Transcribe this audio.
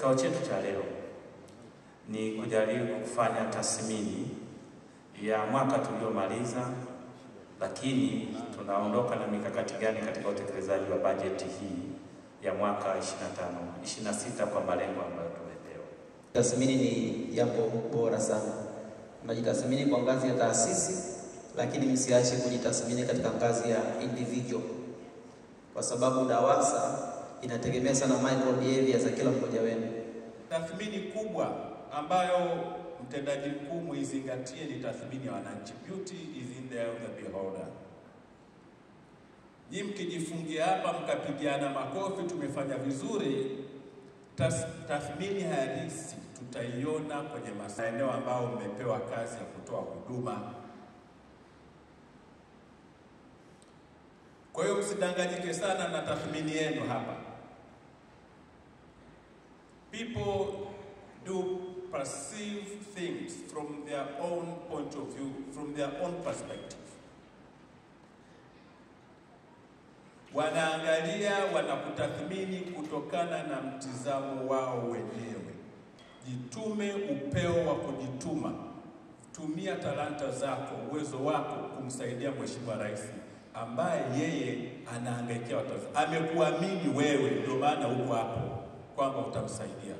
Kikao chetu cha leo ni kujaribu kufanya tathmini ya mwaka tuliomaliza, lakini tunaondoka na mikakati gani katika utekelezaji wa bajeti hii ya mwaka 25-26 kwa malengo ambayo tumepewa. Tathmini ni jambo bora sana. Mnajitathmini kwa ngazi ya taasisi, lakini msiache kujitathmini katika ngazi ya individual, kwa sababu DAWASA inategemea sana micro behavior za kila mmoja wenu. Tathmini kubwa ambayo mtendaji mkuu muizingatie ni tathmini ya wananchi. Beauty is in the eye of the beholder. Nyinyi mkijifungia hapa mkapigiana makofi tumefanya vizuri, tathmini halisi tutaiona kwenye maeneo ambao mmepewa kazi ya kutoa huduma. Kwa hiyo msidanganyike sana na tathmini yenu hapa. People do perceive things from their own point of view, from their own perspective. Wanaangalia, wanakutathmini kutokana na mtizamo wao wenyewe. Jitume upeo wa kujituma. Tumia talanta zako, uwezo wako kumsaidia Mheshimiwa Rais ambaye yeye anaangaikia watu. Amekuamini wewe, ndio maana uko hapo kwamba utamsaidia.